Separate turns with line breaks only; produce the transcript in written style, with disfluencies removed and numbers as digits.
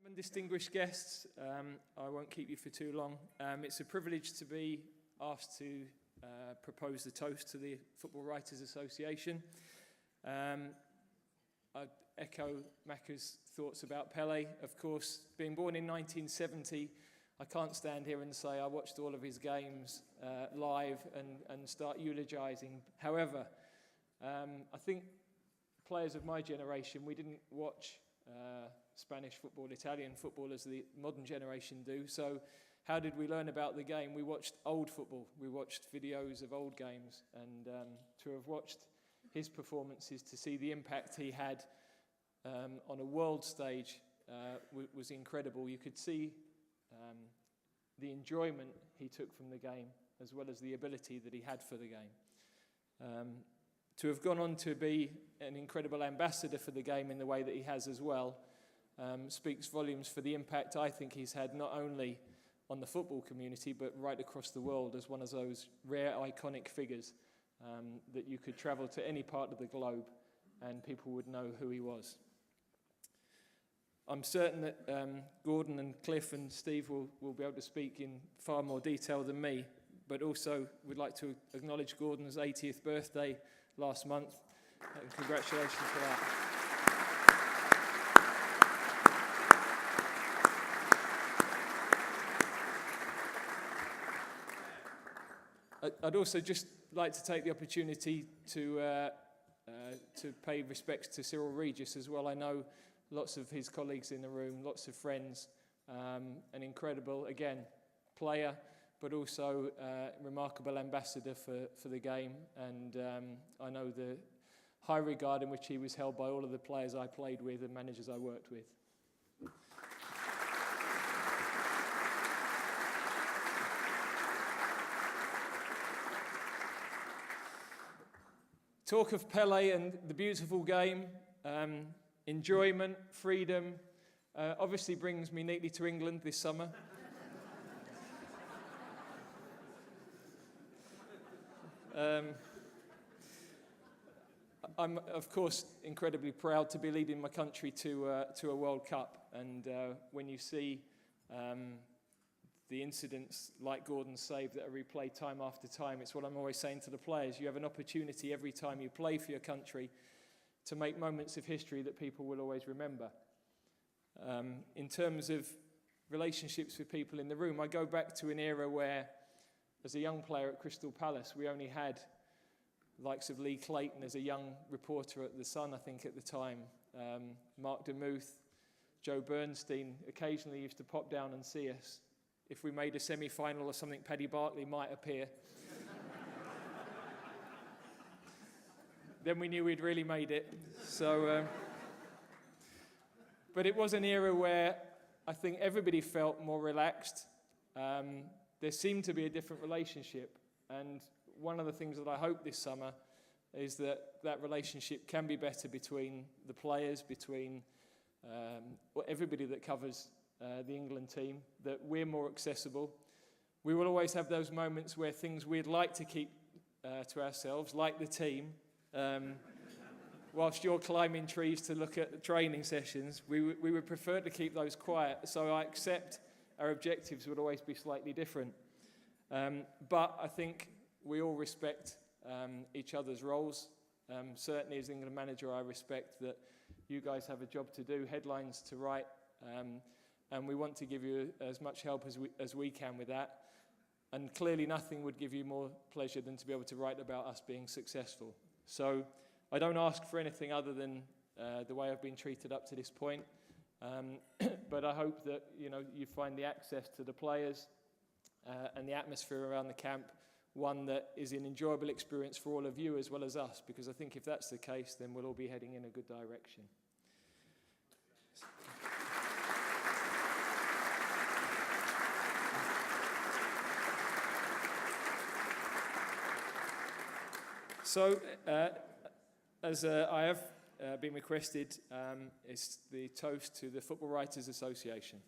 And distinguished guests, I won't keep you for too long. It's a privilege to be asked to propose the toast to the Football Writers Association. I'd echo Macca's thoughts about Pele. Of course, being born in 1970, I can't stand here and say I watched all of his games live and start eulogising. However, I think players of my generation, we didn't watch Spanish football, Italian football as the modern generation do. So how did we learn about the game? We watched old football. We watched videos of old games, and to have watched his performances, to see the impact he had on a world stage was incredible. You could see the enjoyment he took from the game, as well as the ability that he had for the game. To have gone on to be an incredible ambassador for the game in the way that he has as well speaks volumes for the impact I think he's had not only on the football community but right across the world as one of those rare iconic figures that you could travel to any part of the globe and people would know who he was. I'm certain that Gordon and Cliff and Steve will be able to speak in far more detail than me, but also would like to acknowledge Gordon's 80th birthday last month, and congratulations for that. I'd also just like to take the opportunity to pay respects to Cyril Regis as well. I know lots of his colleagues in the room, lots of friends, an incredible, again, player, but also remarkable ambassador for the game. And I know the high regard in which he was held by all of the players I played with and managers I worked with. Talk of Pele and the beautiful game, enjoyment, freedom, obviously brings me neatly to England this summer. I'm, of course, incredibly proud to be leading my country to a World Cup, and when you see the incidents like Gordon's save that are replayed time after time, it's what I'm always saying to the players. You have an opportunity every time you play for your country to make moments of history that people will always remember. In terms of relationships with people in the room, I go back to an era where, as a young player at Crystal Palace, we only had the likes of Lee Clayton as a young reporter at The Sun, I think, at the time. Mark DeMuth, Joe Bernstein occasionally used to pop down and see us. If we made a semi-final or something, Paddy Barclay might appear. Then we knew we'd really made it. So, but it was an era where I think everybody felt more relaxed. There seemed to be a different relationship. And one of the things that I hope this summer is that that relationship can be better between the players, between everybody that covers the England team, that we're more accessible. We will always have those moments where things we'd like to keep to ourselves, like the team, whilst you're climbing trees to look at the training sessions, we would prefer to keep those quiet. So I accept our objectives would always be slightly different. But I think we all respect each other's roles. Certainly as England manager, I respect that you guys have a job to do, headlines to write, and we want to give you as much help as we can with that. And clearly nothing would give you more pleasure than to be able to write about us being successful. So I don't ask for anything other than the way I've been treated up to this point. But I hope that you find the access to the players and the atmosphere around the camp one that is an enjoyable experience for all of you as well as us, because I think if that's the case, then we'll all be heading in a good direction. So, as I have been requested, it's the toast to the Football Writers Association.